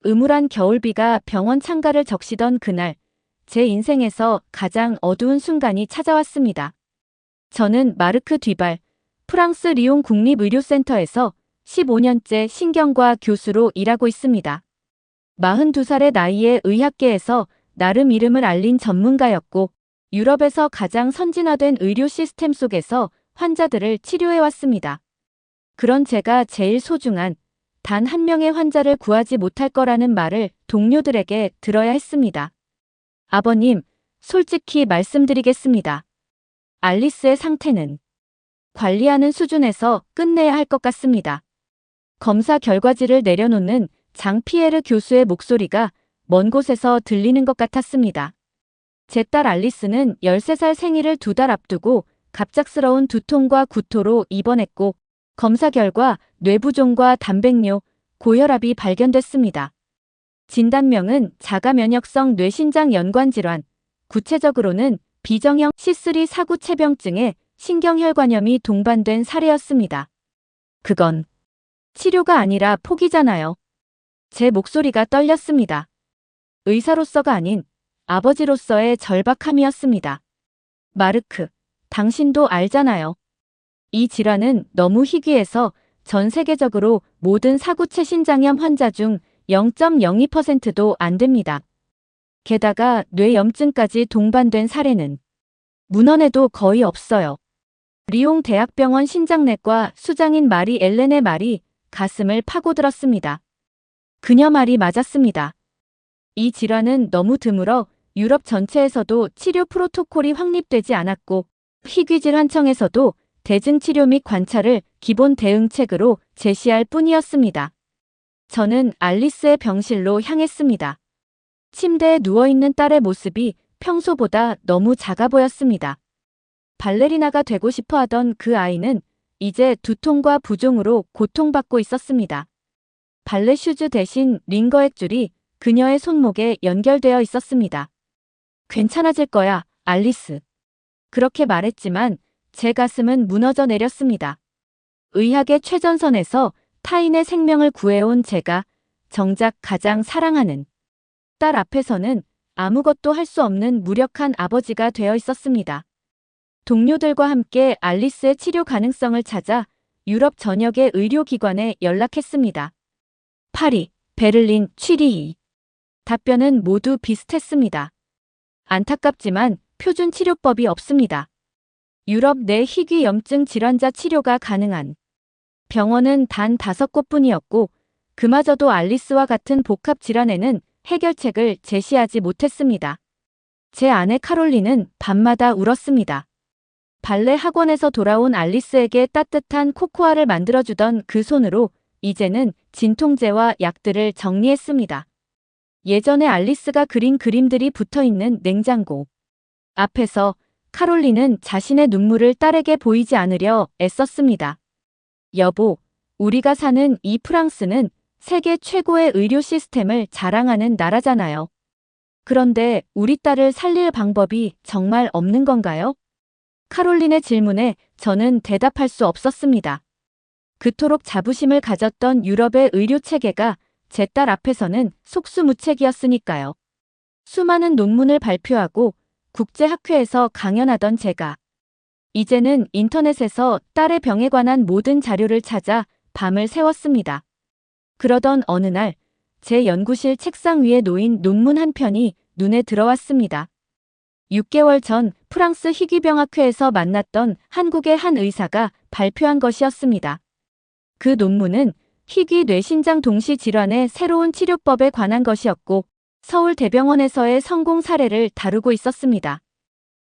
음울한 겨울비가 병원 창가를 적시던 그날, 제 인생에서 가장 어두운 순간이 찾아왔습니다. 저는 마르크 뒤발, 프랑스 리옹 국립의료센터에서 15년째 신경과 교수로 일하고 있습니다. 42살의 나이에 의학계에서 나름 이름을 알린 전문가였고, 유럽에서 가장 선진화된 의료 시스템 속에서 환자들을 치료해왔습니다. 그런 제가 제일 소중한 단 한 명의 환자를 구하지 못할 거라는 말을 동료들에게 들어야 했습니다. 아버님, 솔직히 말씀드리겠습니다. 알리스의 상태는 관리하는 수준에서 끝내야 할 것 같습니다. 검사 결과지를 내려놓는 장피에르 교수의 목소리가 먼 곳에서 들리는 것 같았습니다. 제 딸 알리스는 13살 생일을 2달 앞두고 갑작스러운 두통과 구토로 입원했고, 검사 결과 뇌부종과 단백뇨, 고혈압이 발견됐습니다. 진단명은 자가면역성 뇌신장 연관질환, 구체적으로는 비정형 C3 사구체병증에 신경혈관염이 동반된 사례였습니다. 그건 치료가 아니라 포기잖아요. 제 목소리가 떨렸습니다. 의사로서가 아닌 아버지로서의 절박함이었습니다. 마르크, 당신도 알잖아요. 이 질환은 너무 희귀해서 전 세계적으로 모든 사구체 신장염 환자 중 0.02%도 안 됩니다. 게다가 뇌염증까지 동반된 사례는 문헌에도 거의 없어요. 리옹 대학병원 신장내과 수장인 마리 엘렌의 말이 가슴을 파고들었습니다. 그녀 말이 맞았습니다. 이 질환은 너무 드물어 유럽 전체에서도 치료 프로토콜이 확립되지 않았고, 희귀질환청에서도 대증치료 및 관찰을 기본 대응책으로 제시할 뿐이었습니다. 저는 알리스의 병실로 향했습니다. 침대에 누워있는 딸의 모습이 평소보다 너무 작아 보였습니다. 발레리나가 되고 싶어 하던 그 아이는 이제 두통과 부종으로 고통받고 있었습니다. 발레 슈즈 대신 링거액줄이 그녀의 손목에 연결되어 있었습니다. 괜찮아질 거야, 알리스. 그렇게 말했지만 제 가슴은 무너져 내렸습니다. 의학의 최전선에서 타인의 생명을 구해온 제가 정작 가장 사랑하는 딸 앞에서는 아무것도 할 수 없는 무력한 아버지가 되어 있었습니다. 동료들과 함께 알리스의 치료 가능성을 찾아 유럽 전역의 의료기관에 연락했습니다. 파리, 베를린, 취리히. 답변은 모두 비슷했습니다. 안타깝지만 표준 치료법이 없습니다. 유럽 내 희귀염증 질환자 치료가 가능한 병원은 단 5곳뿐이었고, 그마저도 알리스와 같은 복합 질환에는 해결책을 제시하지 못했습니다. 제 아내 카롤린은 밤마다 울었습니다. 발레 학원에서 돌아온 알리스에게 따뜻한 코코아를 만들어주던 그 손으로 이제는 진통제와 약들을 정리했습니다. 예전에 알리스가 그린 그림들이 붙어있는 냉장고 앞에서 카롤린은 자신의 눈물을 딸에게 보이지 않으려 애썼습니다. 여보, 우리가 사는 이 프랑스는 세계 최고의 의료 시스템을 자랑하는 나라잖아요. 그런데 우리 딸을 살릴 방법이 정말 없는 건가요? 카롤린의 질문에 저는 대답할 수 없었습니다. 그토록 자부심을 가졌던 유럽의 의료 체계가 제 딸 앞에서는 속수무책이었으니까요. 수많은 논문을 발표하고 국제학회에서 강연하던 제가 이제는 인터넷에서 딸의 병에 관한 모든 자료를 찾아 밤을 새웠습니다. 그러던 어느 날 제 연구실 책상 위에 놓인 논문 한 편이 눈에 들어왔습니다. 6개월 전 프랑스 희귀병학회에서 만났던 한국의 한 의사가 발표한 것이었습니다. 그 논문은 희귀 뇌신장 동시 질환의 새로운 치료법에 관한 것이었고, 서울대병원에서의 성공 사례를 다루고 있었습니다.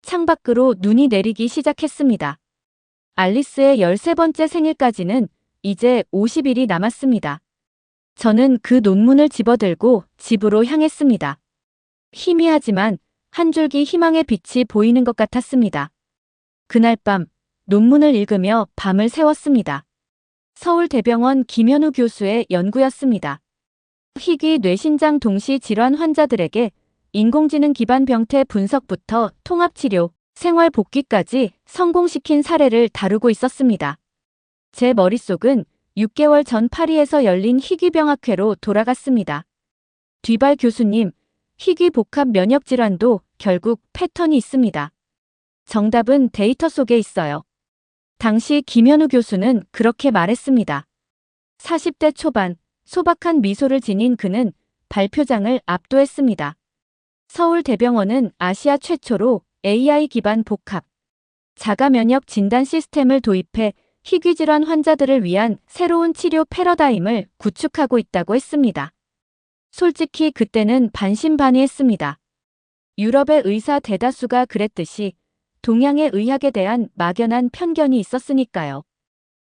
창밖으로 눈이 내리기 시작했습니다. 알리스의 13번째 생일까지는 이제 50일이 남았습니다. 저는 그 논문을 집어들고 집으로 향했습니다. 희미하지만 한 줄기 희망의 빛이 보이는 것 같았습니다. 그날 밤 논문을 읽으며 밤을 새웠습니다. 서울대병원 김현우 교수의 연구였습니다. 희귀 뇌신장 동시 질환 환자들에게 인공지능 기반 병태 분석부터 통합치료, 생활 복귀까지 성공시킨 사례를 다루고 있었습니다. 제 머릿속은 6개월 전 파리에서 열린 희귀병학회로 돌아갔습니다. 뒤발 교수님, 희귀 복합 면역 질환도 결국 패턴이 있습니다. 정답은 데이터 속에 있어요. 당시 김현우 교수는 그렇게 말했습니다. 40대 초반, 소박한 미소를 지닌 그는 발표장을 압도했습니다. 서울대병원은 아시아 최초로 AI 기반 복합 자가 면역 진단 시스템을 도입해 희귀질환 환자들을 위한 새로운 치료 패러다임을 구축하고 있다고 했습니다. 솔직히 그때는 반신반의했습니다. 유럽의 의사 대다수가 그랬듯이 동양의 의학에 대한 막연한 편견이 있었으니까요.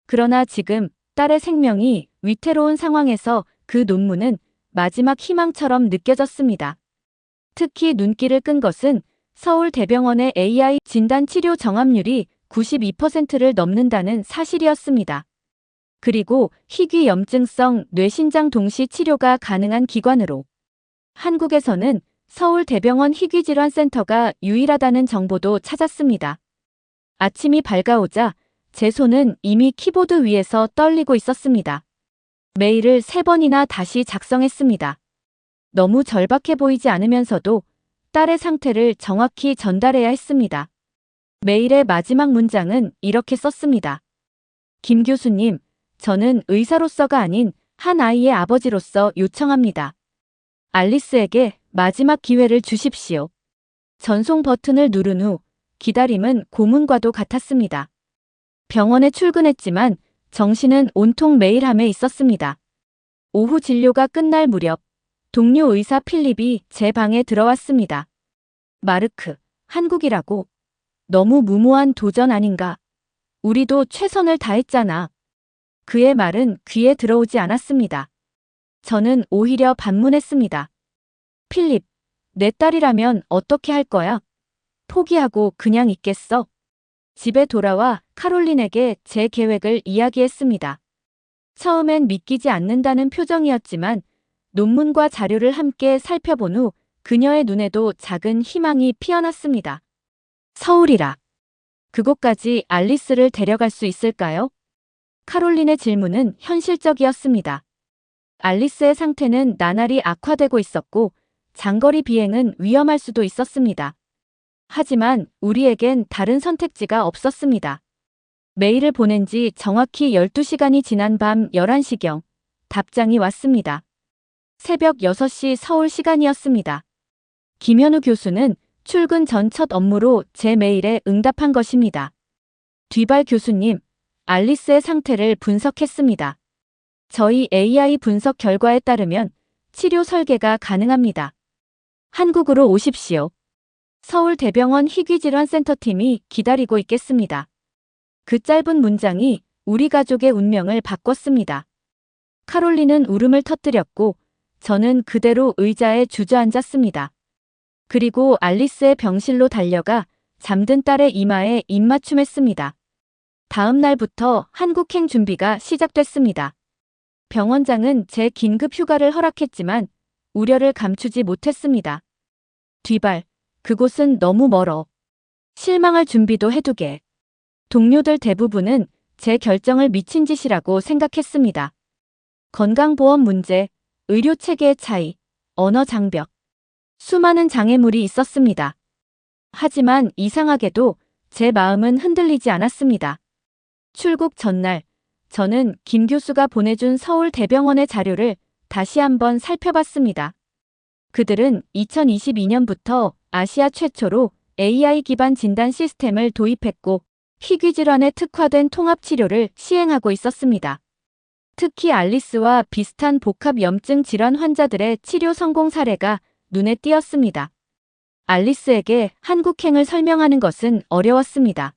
그러나 지금 딸의 생명이 위태로운 상황에서 그 논문은 마지막 희망처럼 느껴졌습니다. 특히 눈길을 끈 것은 서울대병원의 AI 진단 치료 정합률이 92%를 넘는다는 사실이었습니다. 그리고 희귀 염증성 뇌신장 동시 치료가 가능한 기관으로 한국에서는 서울대병원 희귀질환센터가 유일하다는 정보도 찾았습니다. 아침이 밝아오자 제 손은 이미 키보드 위에서 떨리고 있었습니다. 메일을 3번이나 다시 작성했습니다. 너무 절박해 보이지 않으면서도 딸의 상태를 정확히 전달해야 했습니다. 메일의 마지막 문장은 이렇게 썼습니다. 김 교수님, 저는 의사로서가 아닌 한 아이의 아버지로서 요청합니다. 알리스에게 마지막 기회를 주십시오. 전송 버튼을 누른 후 기다림은 고문과도 같았습니다. 병원에 출근했지만 정신은 온통 메일함에 있었습니다. 오후 진료가 끝날 무렵 동료 의사 필립이 제 방에 들어왔습니다. 마르크, 한국이라고. 너무 무모한 도전 아닌가? 우리도 최선을 다했잖아. 그의 말은 귀에 들어오지 않았습니다. 저는 오히려 반문했습니다. 필립, 내 딸이라면 어떻게 할 거야? 포기하고 그냥 있겠어? 집에 돌아와 카롤린에게 제 계획을 이야기했습니다. 처음엔 믿기지 않는다는 표정이었지만 논문과 자료를 함께 살펴본 후 그녀의 눈에도 작은 희망이 피어났습니다. 서울이라. 그곳까지 알리스를 데려갈 수 있을까요? 카롤린의 질문은 현실적이었습니다. 알리스의 상태는 나날이 악화되고 있었고 장거리 비행은 위험할 수도 있었습니다. 하지만 우리에겐 다른 선택지가 없었습니다. 메일을 보낸 지 정확히 12시간이 지난 밤 11시경 답장이 왔습니다. 새벽 6시 서울 시간이었습니다. 김현우 교수는 출근 전 첫 업무로 제 메일에 응답한 것입니다. 뒤발 교수님, 알리스의 상태를 분석했습니다. 저희 AI 분석 결과에 따르면 치료 설계가 가능합니다. 한국으로 오십시오. 서울대병원 희귀질환센터팀이 기다리고 있겠습니다. 그 짧은 문장이 우리 가족의 운명을 바꿨습니다. 카롤린은 울음을 터뜨렸고 저는 그대로 의자에 주저앉았습니다. 그리고 알리스의 병실로 달려가 잠든 딸의 이마에 입맞춤했습니다. 다음 날부터 한국행 준비가 시작됐습니다. 병원장은 제 긴급 휴가를 허락했지만 우려를 감추지 못했습니다. 뒤발, 그곳은 너무 멀어. 실망할 준비도 해두게. 동료들 대부분은 제 결정을 미친 짓이라고 생각했습니다. 건강보험 문제, 의료체계의 차이, 언어 장벽. 수많은 장애물이 있었습니다. 하지만 이상하게도 제 마음은 흔들리지 않았습니다. 출국 전날, 저는 김 교수가 보내준 서울대병원의 자료를 다시 한번 살펴봤습니다. 그들은 2022년부터 아시아 최초로 AI 기반 진단 시스템을 도입했고 희귀질환에 특화된 통합치료를 시행하고 있었습니다. 특히 알리스와 비슷한 복합 염증 질환 환자들의 치료 성공 사례가 눈에 띄었습니다. 알리스에게 한국행을 설명하는 것은 어려웠습니다.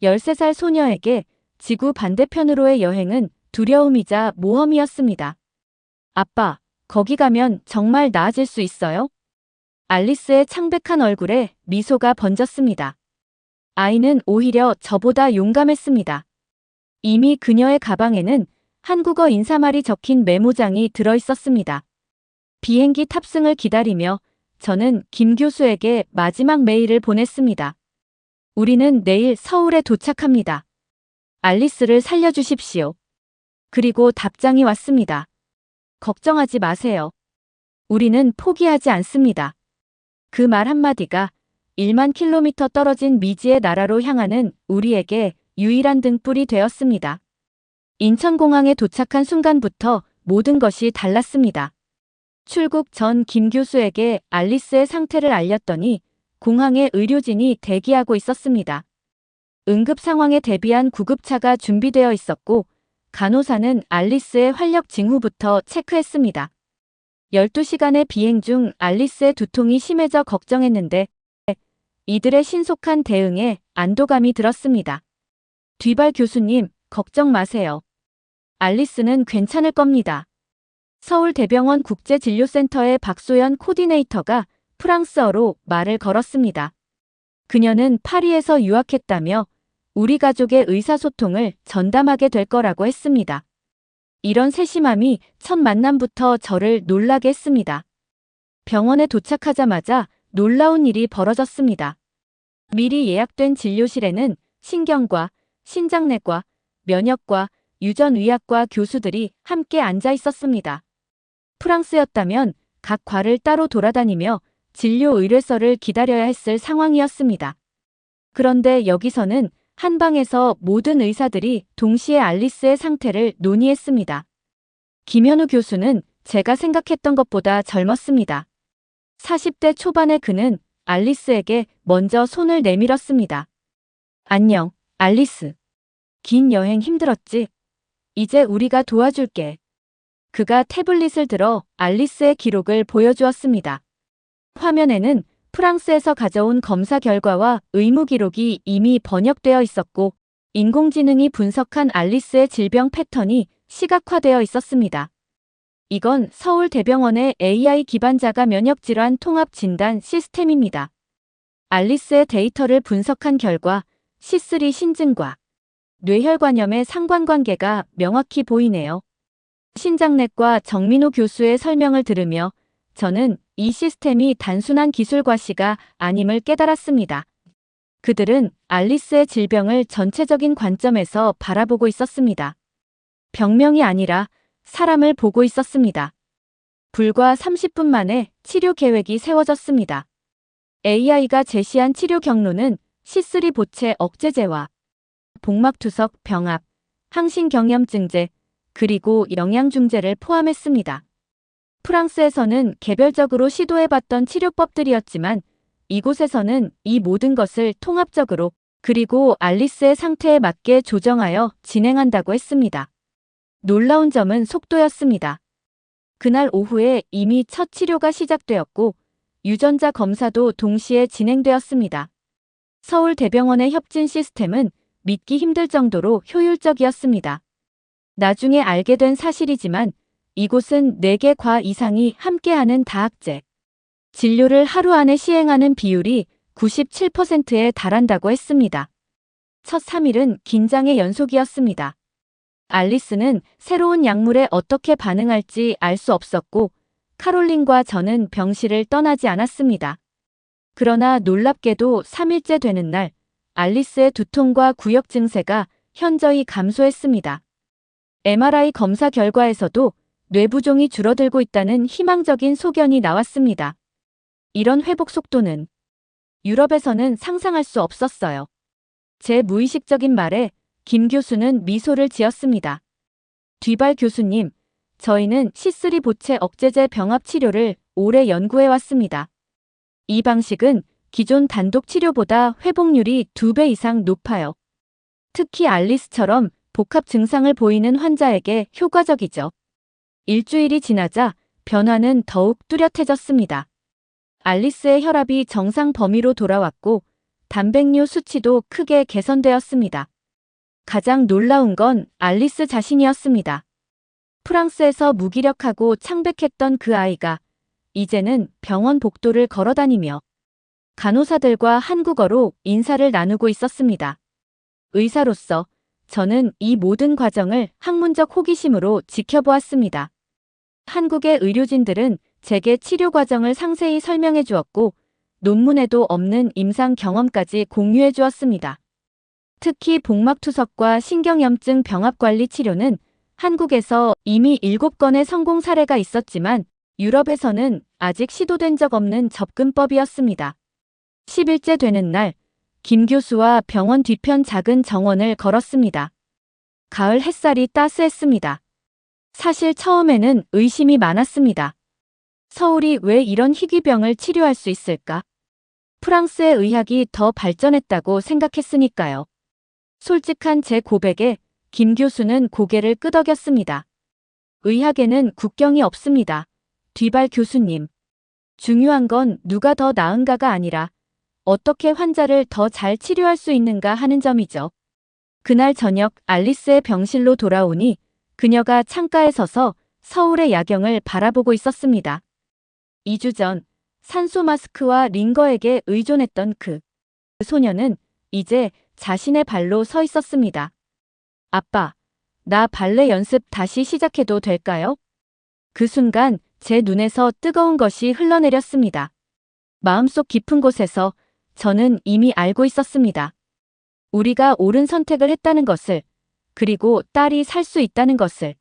13살 소녀에게 지구 반대편으로의 여행은 두려움이자 모험이었습니다. 아빠, 거기 가면 정말 나아질 수 있어요? 알리스의 창백한 얼굴에 미소가 번졌습니다. 아이는 오히려 저보다 용감했습니다. 이미 그녀의 가방에는 한국어 인사말이 적힌 메모장이 들어있었습니다. 비행기 탑승을 기다리며 저는 김 교수에게 마지막 메일을 보냈습니다. 우리는 내일 서울에 도착합니다. 알리스를 살려주십시오. 그리고 답장이 왔습니다. 걱정하지 마세요. 우리는 포기하지 않습니다. 그 말 한마디가 1만 킬로미터 떨어진 미지의 나라로 향하는 우리에게 유일한 등불이 되었습니다. 인천공항에 도착한 순간부터 모든 것이 달랐습니다. 출국 전 김 교수에게 알리스의 상태를 알렸더니 공항에 의료진이 대기하고 있었습니다. 응급 상황에 대비한 구급차가 준비되어 있었고 간호사는 알리스의 활력 징후부터 체크했습니다. 12시간의 비행 중 알리스의 두통이 심해져 걱정했는데 이들의 신속한 대응에 안도감이 들었습니다. 뒤발 교수님, 걱정 마세요. 알리스는 괜찮을 겁니다. 서울대병원 국제진료센터의 박소연 코디네이터가 프랑스어로 말을 걸었습니다. 그녀는 파리에서 유학했다며 우리 가족의 의사소통을 전담하게 될 거라고 했습니다. 이런 세심함이 첫 만남부터 저를 놀라게 했습니다. 병원에 도착하자마자 놀라운 일이 벌어졌습니다. 미리 예약된 진료실에는 신경과, 신장내과, 면역과, 유전의학과 교수들이 함께 앉아 있었습니다. 프랑스였다면 각 과를 따로 돌아다니며 진료 의뢰서를 기다려야 했을 상황이었습니다. 그런데 여기서는 한 방에서 모든 의사들이 동시에 알리스의 상태를 논의했습니다. 김현우 교수는 제가 생각했던 것보다 젊었습니다. 40대 초반의 그는 알리스에게 먼저 손을 내밀었습니다. 안녕, 알리스. 긴 여행 힘들었지? 이제 우리가 도와줄게. 그가 태블릿을 들어 알리스의 기록을 보여주었습니다. 화면에는 프랑스에서 가져온 검사 결과와 의무 기록이 이미 번역되어 있었고 인공지능이 분석한 알리스의 질병 패턴이 시각화되어 있었습니다. 이건 서울대병원의 AI 기반 자가 면역질환 통합 진단 시스템입니다. 알리스의 데이터를 분석한 결과 C3 신증과 뇌혈관염의 상관관계가 명확히 보이네요. 신장내과 정민호 교수의 설명을 들으며 저는 이 시스템이 단순한 기술 과시가 아님을 깨달았습니다. 그들은 알리스의 질병을 전체적인 관점에서 바라보고 있었습니다. 병명이 아니라 사람을 보고 있었습니다. 불과 30분 만에 치료 계획이 세워졌습니다. AI가 제시한 치료 경로는 C3 보채 억제제와 복막투석 병합, 항신경염증제, 그리고 영양중제를 포함했습니다. 프랑스에서는 개별적으로 시도해봤던 치료법들이었지만 이곳에서는 이 모든 것을 통합적으로 그리고 알리스의 상태에 맞게 조정하여 진행한다고 했습니다. 놀라운 점은 속도였습니다. 그날 오후에 이미 첫 치료가 시작되었고 유전자 검사도 동시에 진행되었습니다. 서울대병원의 협진 시스템은 믿기 힘들 정도로 효율적이었습니다. 나중에 알게 된 사실이지만 이곳은 4개 과 이상이 함께하는 다학제 진료를 하루 안에 시행하는 비율이 97%에 달한다고 했습니다. 첫 3일은 긴장의 연속이었습니다. 알리스는 새로운 약물에 어떻게 반응할지 알 수 없었고 카롤린과 저는 병실을 떠나지 않았습니다. 그러나 놀랍게도 3일째 되는 날 알리스의 두통과 구역 증세가 현저히 감소했습니다. MRI 검사 결과에서도 뇌부종이 줄어들고 있다는 희망적인 소견이 나왔습니다. 이런 회복 속도는 유럽에서는 상상할 수 없었어요. 제 무의식적인 말에 김 교수는 미소를 지었습니다. 뒤발 교수님, 저희는 C3 보채 억제제 병합 치료를 오래 연구해왔습니다. 이 방식은 기존 단독 치료보다 회복률이 2배 이상 높아요. 특히 알리스처럼 복합 증상을 보이는 환자에게 효과적이죠. 일주일이 지나자 변화는 더욱 뚜렷해졌습니다. 알리스의 혈압이 정상 범위로 돌아왔고 단백뇨 수치도 크게 개선되었습니다. 가장 놀라운 건 알리스 자신이었습니다. 프랑스에서 무기력하고 창백했던 그 아이가 이제는 병원 복도를 걸어다니며 간호사들과 한국어로 인사를 나누고 있었습니다. 의사로서 저는 이 모든 과정을 학문적 호기심으로 지켜보았습니다. 한국의 의료진들은 제게 치료 과정을 상세히 설명해 주었고 논문에도 없는 임상 경험까지 공유해 주었습니다. 특히 복막투석과 신경염증 병합관리 치료는 한국에서 이미 7건의 성공 사례가 있었지만 유럽에서는 아직 시도된 적 없는 접근법이었습니다. 10일째 되는 날, 김 교수와 병원 뒤편 작은 정원을 걸었습니다. 가을 햇살이 따스했습니다. 사실 처음에는 의심이 많았습니다. 서울이 왜 이런 희귀병을 치료할 수 있을까? 프랑스의 의학이 더 발전했다고 생각했으니까요. 솔직한 제 고백에 김 교수는 고개를 끄덕였습니다. 의학에는 국경이 없습니다. 뒤발 교수님. 중요한 건 누가 더 나은가가 아니라 어떻게 환자를 더 잘 치료할 수 있는가 하는 점이죠. 그날 저녁 알리스의 병실로 돌아오니 그녀가 창가에 서서 서울의 야경을 바라보고 있었습니다. 2주 전 산소 마스크와 링거에게 의존했던 그 소녀는 이제 자신의 발로 서 있었습니다. 아빠, 나 발레 연습 다시 시작해도 될까요? 그 순간 제 눈에서 뜨거운 것이 흘러내렸습니다. 마음속 깊은 곳에서 저는 이미 알고 있었습니다. 우리가 옳은 선택을 했다는 것을, 그리고 딸이 살 수 있다는 것을.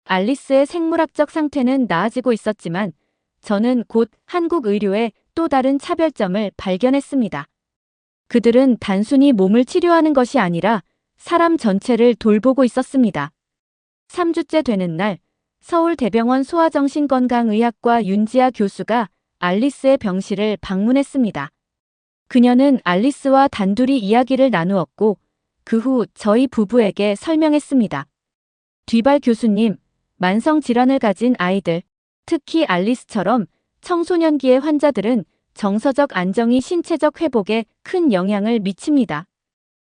알리스의 생물학적 상태는 나아지고 있었지만 저는 곧 한국 의료의 또 다른 차별점을 발견했습니다. 그들은 단순히 몸을 치료하는 것이 아니라 사람 전체를 돌보고 있었습니다. 3주째 되는 날, 서울대병원 소아정신건강의학과 윤지아 교수가 알리스의 병실을 방문했습니다. 그녀는 알리스와 단둘이 이야기를 나누었고 그 후 저희 부부에게 설명했습니다. 뒤발 교수님, 만성 질환을 가진 아이들, 특히 알리스처럼 청소년기의 환자들은 정서적 안정이 신체적 회복에 큰 영향을 미칩니다.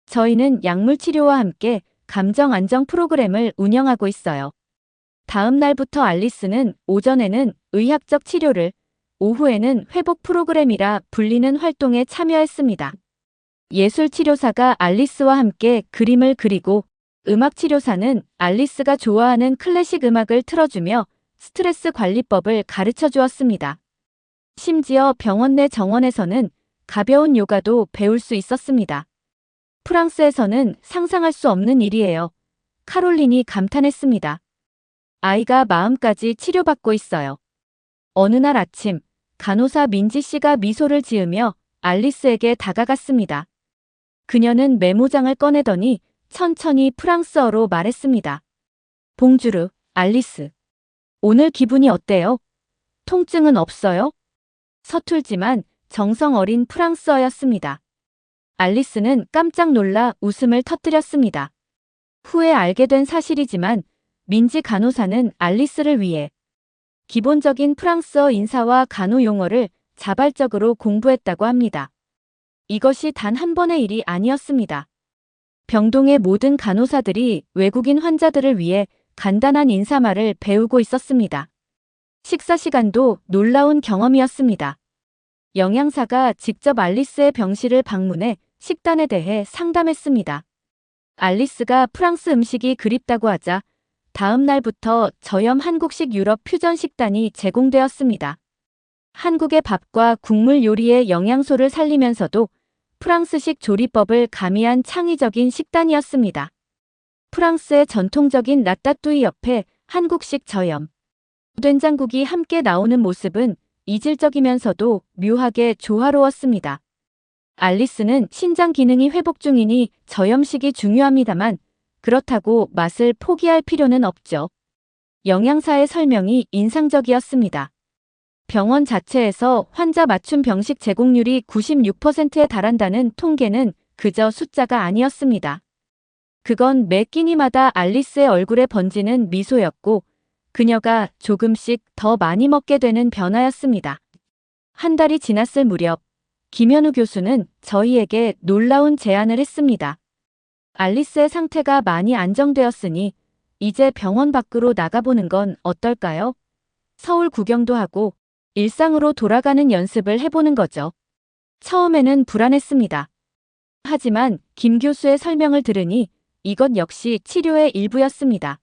저희는 약물 치료와 함께 감정 안정 프로그램을 운영하고 있어요. 다음 날부터 알리스는 오전에는 의학적 치료를, 오후에는 회복 프로그램이라 불리는 활동에 참여했습니다. 예술치료사가 알리스와 함께 그림을 그리고 음악치료사는 알리스가 좋아하는 클래식 음악을 틀어주며 스트레스 관리법을 가르쳐 주었습니다. 심지어 병원 내 정원에서는 가벼운 요가도 배울 수 있었습니다. 프랑스에서는 상상할 수 없는 일이에요. 카롤린이 감탄했습니다. 아이가 마음까지 치료받고 있어요. 어느 날 아침, 간호사 민지 씨가 미소를 지으며 알리스에게 다가갔습니다. 그녀는 메모장을 꺼내더니 천천히 프랑스어로 말했습니다. 봉주르, 알리스. 오늘 기분이 어때요? 통증은 없어요? 서툴지만 정성 어린 프랑스어였습니다. 알리스는 깜짝 놀라 웃음을 터뜨렸습니다. 후에 알게 된 사실이지만 민지 간호사는 알리스를 위해 기본적인 프랑스어 인사와 간호 용어를 자발적으로 공부했다고 합니다. 이것이 단 한 번의 일이 아니었습니다. 병동의 모든 간호사들이 외국인 환자들을 위해 간단한 인사말을 배우고 있었습니다. 식사 시간도 놀라운 경험이었습니다. 영양사가 직접 알리스의 병실을 방문해 식단에 대해 상담했습니다. 알리스가 프랑스 음식이 그립다고 하자 다음 날부터 저염 한국식 유럽 퓨전 식단이 제공되었습니다. 한국의 밥과 국물 요리의 영양소를 살리면서도 프랑스식 조리법을 가미한 창의적인 식단이었습니다. 프랑스의 전통적인 라따뚜이 옆에 한국식 저염, 된장국이 함께 나오는 모습은 이질적이면서도 묘하게 조화로웠습니다. 알리스는 신장 기능이 회복 중이니 저염식이 중요합니다만 그렇다고 맛을 포기할 필요는 없죠. 영양사의 설명이 인상적이었습니다. 병원 자체에서 환자 맞춤 병식 제공률이 96%에 달한다는 통계는 그저 숫자가 아니었습니다. 그건 매 끼니마다 알리스의 얼굴에 번지는 미소였고 그녀가 조금씩 더 많이 먹게 되는 변화였습니다. 한 달이 지났을 무렵 김현우 교수는 저희에게 놀라운 제안을 했습니다. 알리스의 상태가 많이 안정되었으니 이제 병원 밖으로 나가보는 건 어떨까요? 서울 구경도 하고 일상으로 돌아가는 연습을 해보는 거죠. 처음에는 불안했습니다. 하지만 김 교수의 설명을 들으니 이것 역시 치료의 일부였습니다.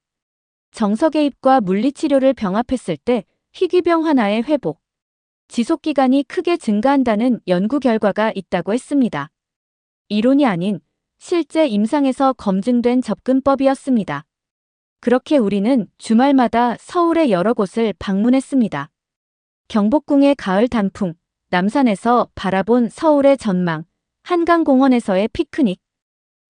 정서 개입과 물리치료를 병합했을 때 희귀병 하나의 회복, 지속기간이 크게 증가한다는 연구 결과가 있다고 했습니다. 이론이 아닌 실제 임상에서 검증된 접근법이었습니다. 그렇게 우리는 주말마다 서울의 여러 곳을 방문했습니다. 경복궁의 가을 단풍, 남산에서 바라본 서울의 전망, 한강공원에서의 피크닉.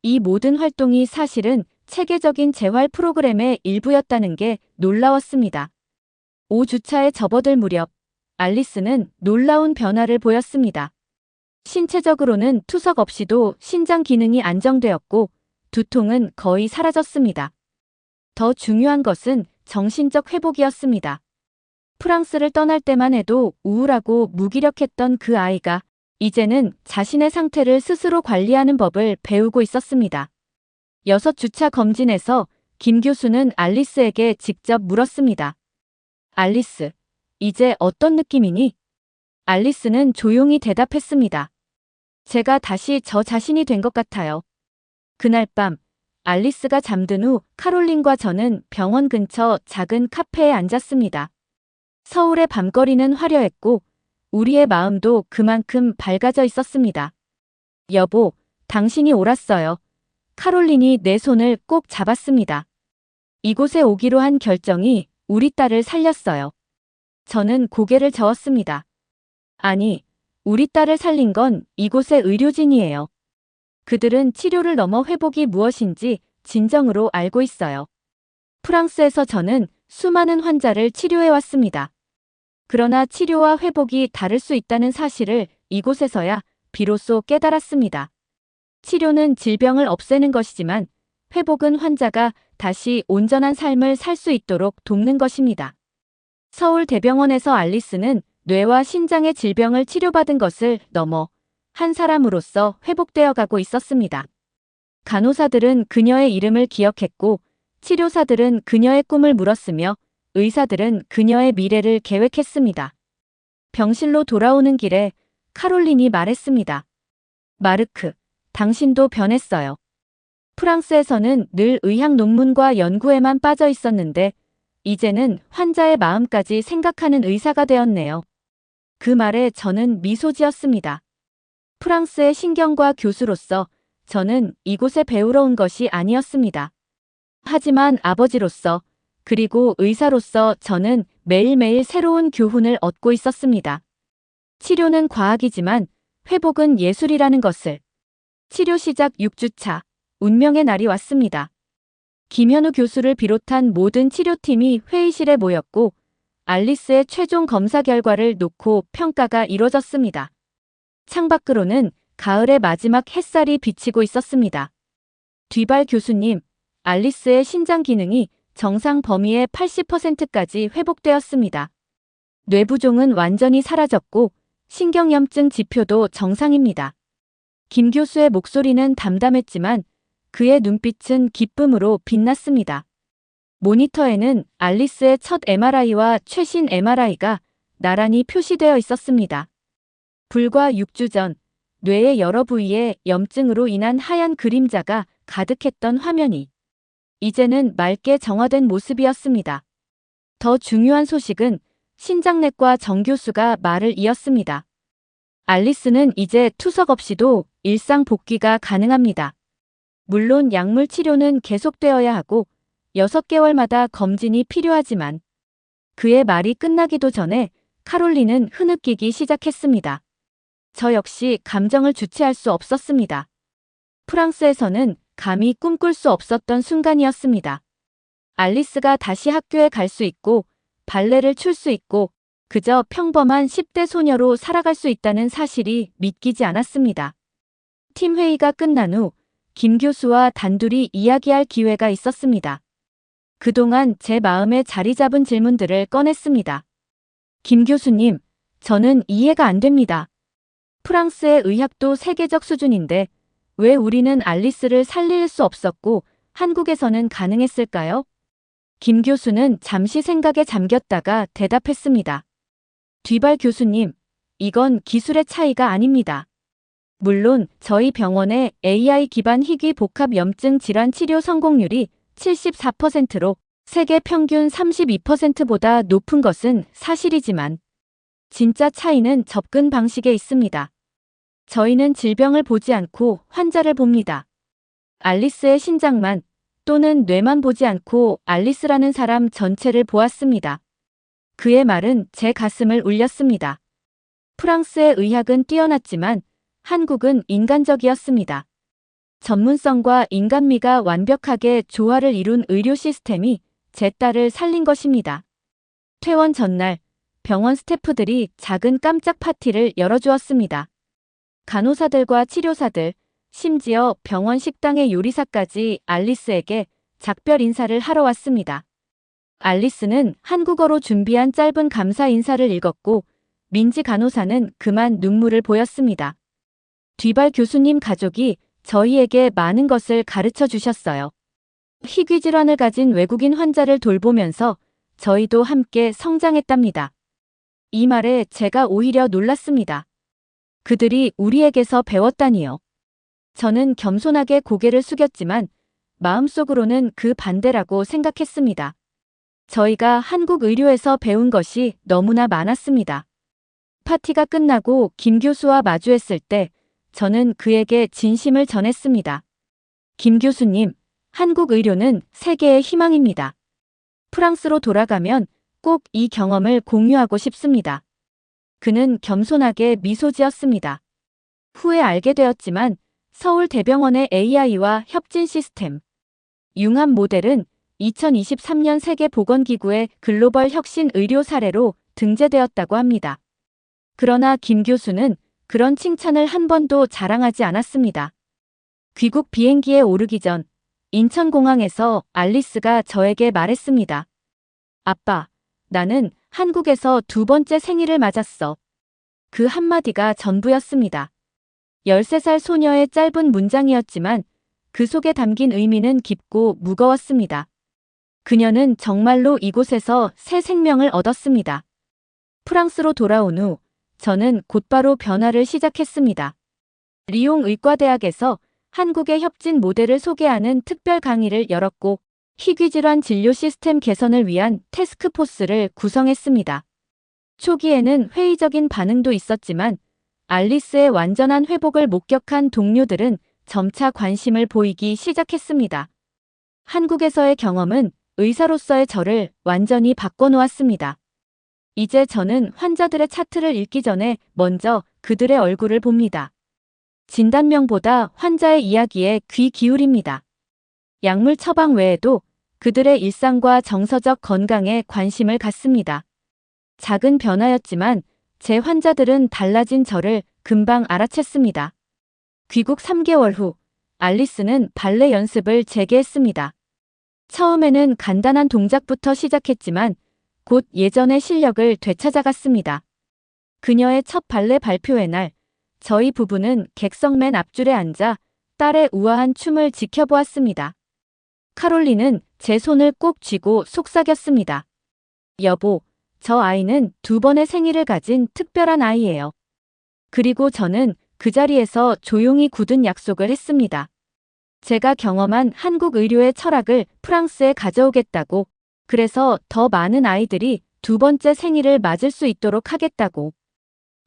이 모든 활동이 사실은 체계적인 재활 프로그램의 일부였다는 게 놀라웠습니다. 5주차에 접어들 무렵 알리스는 놀라운 변화를 보였습니다. 신체적으로는 투석 없이도 신장 기능이 안정되었고 두통은 거의 사라졌습니다. 더 중요한 것은 정신적 회복이었습니다. 프랑스를 떠날 때만 해도 우울하고 무기력했던 그 아이가 이제는 자신의 상태를 스스로 관리하는 법을 배우고 있었습니다. 6주차 검진에서 김 교수는 알리스에게 직접 물었습니다. 알리스, 이제 어떤 느낌이니? 알리스는 조용히 대답했습니다. 제가 다시 저 자신이 된 것 같아요. 그날 밤, 알리스가 잠든 후 카롤린과 저는 병원 근처 작은 카페에 앉았습니다. 서울의 밤거리는 화려했고 우리의 마음도 그만큼 밝아져 있었습니다. 여보, 당신이 옳았어요. 카롤린이 내 손을 꼭 잡았습니다. 이곳에 오기로 한 결정이 우리 딸을 살렸어요. 저는 고개를 저었습니다. 아니, 우리 딸을 살린 건 이곳의 의료진이에요. 그들은 치료를 넘어 회복이 무엇인지 진정으로 알고 있어요. 프랑스에서 저는 수많은 환자를 치료해왔습니다. 그러나 치료와 회복이 다를 수 있다는 사실을 이곳에서야 비로소 깨달았습니다. 치료는 질병을 없애는 것이지만 회복은 환자가 다시 온전한 삶을 살 수 있도록 돕는 것입니다. 서울대병원에서 알리스는 뇌와 신장의 질병을 치료받은 것을 넘어 한 사람으로서 회복되어 가고 있었습니다. 간호사들은 그녀의 이름을 기억했고 치료사들은 그녀의 꿈을 물었으며 의사들은 그녀의 미래를 계획했습니다. 병실로 돌아오는 길에 카롤린이 말했습니다. 마르크, 당신도 변했어요. 프랑스에서는 늘 의학 논문과 연구에만 빠져 있었는데 이제는 환자의 마음까지 생각하는 의사가 되었네요. 그 말에 저는 미소 지었습니다. 프랑스의 신경과 교수로서 저는 이곳에 배우러 온 것이 아니었습니다. 하지만 아버지로서 그리고 의사로서 저는 매일매일 새로운 교훈을 얻고 있었습니다. 치료는 과학이지만 회복은 예술이라는 것을. 치료 시작 6주차, 운명의 날이 왔습니다. 김현우 교수를 비롯한 모든 치료팀이 회의실에 모였고 알리스의 최종 검사 결과를 놓고 평가가 이뤄졌습니다. 창밖으로는 가을의 마지막 햇살이 비치고 있었습니다. 뒤발 교수님, 알리스의 신장 기능이 정상 범위의 80%까지 회복되었습니다. 뇌부종은 완전히 사라졌고 신경염증 지표도 정상입니다. 김 교수의 목소리는 담담했지만 그의 눈빛은 기쁨으로 빛났습니다. 모니터에는 알리스의 첫 MRI와 최신 MRI가 나란히 표시되어 있었습니다. 불과 6주 전 뇌의 여러 부위에 염증으로 인한 하얀 그림자가 가득했던 화면이 이제는 맑게 정화된 모습이었습니다. 더 중요한 소식은 신장내과 정 교수가 말을 이었습니다. 알리스는 이제 투석 없이도 일상 복귀가 가능합니다. 물론 약물 치료는 계속되어야 하고 6개월마다 검진이 필요하지만 그의 말이 끝나기도 전에 카롤린은 흐느끼기 시작했습니다. 저 역시 감정을 주체할 수 없었습니다. 프랑스에서는 감히 꿈꿀 수 없었던 순간이었습니다. 알리스가 다시 학교에 갈 수 있고 발레를 출 수 있고 그저 평범한 10대 소녀로 살아갈 수 있다는 사실이 믿기지 않았습니다. 팀 회의가 끝난 후 김 교수와 단둘이 이야기할 기회가 있었습니다. 그동안 제 마음에 자리 잡은 질문들을 꺼냈습니다. 김 교수님, 저는 이해가 안 됩니다. 프랑스의 의학도 세계적 수준인데 왜 우리는 알리스를 살릴 수 없었고 한국에서는 가능했을까요? 김 교수는 잠시 생각에 잠겼다가 대답했습니다. 뒤발 교수님, 이건 기술의 차이가 아닙니다. 물론 저희 병원의 AI 기반 희귀 복합 염증 질환 치료 성공률이 74%로 세계 평균 32%보다 높은 것은 사실이지만 진짜 차이는 접근 방식에 있습니다. 저희는 질병을 보지 않고 환자를 봅니다. 알리스의 신장만 또는 뇌만 보지 않고 알리스라는 사람 전체를 보았습니다. 그의 말은 제 가슴을 울렸습니다. 프랑스의 의학은 뛰어났지만 한국은 인간적이었습니다. 전문성과 인간미가 완벽하게 조화를 이룬 의료 시스템이 제 딸을 살린 것입니다. 퇴원 전날 병원 스태프들이 작은 깜짝 파티를 열어주었습니다. 간호사들과 치료사들, 심지어 병원 식당의 요리사까지 알리스에게 작별 인사를 하러 왔습니다. 알리스는 한국어로 준비한 짧은 감사 인사를 읽었고 민지 간호사는 그만 눈물을 보였습니다. 뒤발 교수님 가족이 저희에게 많은 것을 가르쳐 주셨어요. 희귀 질환을 가진 외국인 환자를 돌보면서 저희도 함께 성장했답니다. 이 말에 제가 오히려 놀랐습니다. 그들이 우리에게서 배웠다니요. 저는 겸손하게 고개를 숙였지만 마음속으로는 그 반대라고 생각했습니다. 저희가 한국 의료에서 배운 것이 너무나 많았습니다. 파티가 끝나고 김 교수와 마주했을 때 저는 그에게 진심을 전했습니다. 김 교수님, 한국 의료는 세계의 희망입니다. 프랑스로 돌아가면 꼭 이 경험을 공유하고 싶습니다. 그는 겸손하게 미소 지었습니다. 후에 알게 되었지만 서울대병원의 AI와 협진 시스템, 융합 모델은 2023년 세계보건기구의 글로벌 혁신 의료 사례로 등재되었다고 합니다. 그러나 김 교수는 그런 칭찬을 한 번도 자랑하지 않았습니다. 귀국 비행기에 오르기 전 인천공항에서 알리스가 저에게 말했습니다. 아빠, 나는 한국에서 두 번째 생일을 맞았어. 그 한마디가 전부였습니다. 13살 소녀의 짧은 문장이었지만 그 속에 담긴 의미는 깊고 무거웠습니다. 그녀는 정말로 이곳에서 새 생명을 얻었습니다. 프랑스로 돌아온 후 저는 곧바로 변화를 시작했습니다. 리옹 의과대학에서 한국의 협진 모델을 소개하는 특별 강의를 열었고 희귀질환 진료 시스템 개선을 위한 태스크포스를 구성했습니다. 초기에는 회의적인 반응도 있었지만 알리스의 완전한 회복을 목격한 동료들은 점차 관심을 보이기 시작했습니다. 한국에서의 경험은 의사로서의 저를 완전히 바꿔놓았습니다. 이제 저는 환자들의 차트를 읽기 전에 먼저 그들의 얼굴을 봅니다. 진단명보다 환자의 이야기에 귀 기울입니다. 약물 처방 외에도 그들의 일상과 정서적 건강에 관심을 갖습니다. 작은 변화였지만 제 환자들은 달라진 저를 금방 알아챘습니다. 귀국 3개월 후 알리스는 발레 연습을 재개했습니다. 처음에는 간단한 동작부터 시작했지만 곧 예전의 실력을 되찾아갔습니다. 그녀의 첫 발레 발표회 날 저희 부부는 객석 맨 앞줄에 앉아 딸의 우아한 춤을 지켜보았습니다. 카롤린은 제 손을 꼭 쥐고 속삭였습니다. 여보, 저 아이는 두 번의 생일을 가진 특별한 아이예요. 그리고 저는 그 자리에서 조용히 굳은 약속을 했습니다. 제가 경험한 한국 의료의 철학을 프랑스에 가져오겠다고, 그래서 더 많은 아이들이 두 번째 생일을 맞을 수 있도록 하겠다고.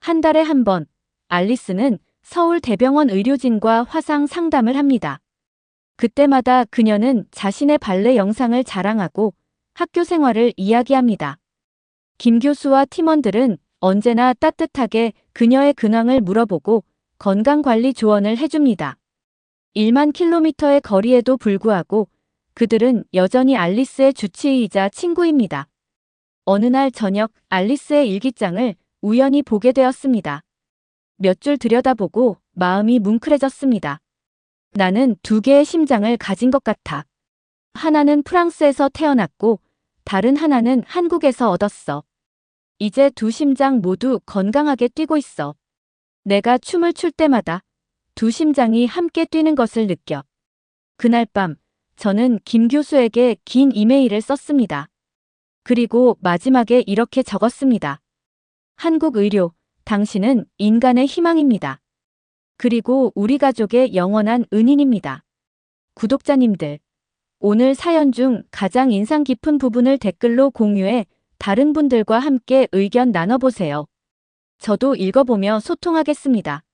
한 달에 한 번, 알리스는 서울대병원 의료진과 화상 상담을 합니다. 그때마다 그녀는 자신의 발레 영상을 자랑하고 학교 생활을 이야기합니다. 김 교수와 팀원들은 언제나 따뜻하게 그녀의 근황을 물어보고 건강관리 조언을 해줍니다. 1만 킬로미터의 거리에도 불구하고 그들은 여전히 알리스의 주치의이자 친구입니다. 어느 날 저녁 알리스의 일기장을 우연히 보게 되었습니다. 몇 줄 들여다보고 마음이 뭉클해졌습니다. 나는 두 개의 심장을 가진 것 같아. 하나는 프랑스에서 태어났고 다른 하나는 한국에서 얻었어. 이제 두 심장 모두 건강하게 뛰고 있어. 내가 춤을 출 때마다 두 심장이 함께 뛰는 것을 느껴. 그날 밤 저는 김 교수에게 긴 이메일을 썼습니다. 그리고 마지막에 이렇게 적었습니다. 한국 의료, 당신은 인간의 희망입니다. 그리고 우리 가족의 영원한 은인입니다. 구독자님들, 오늘 사연 중 가장 인상 깊은 부분을 댓글로 공유해 다른 분들과 함께 의견 나눠보세요. 저도 읽어보며 소통하겠습니다.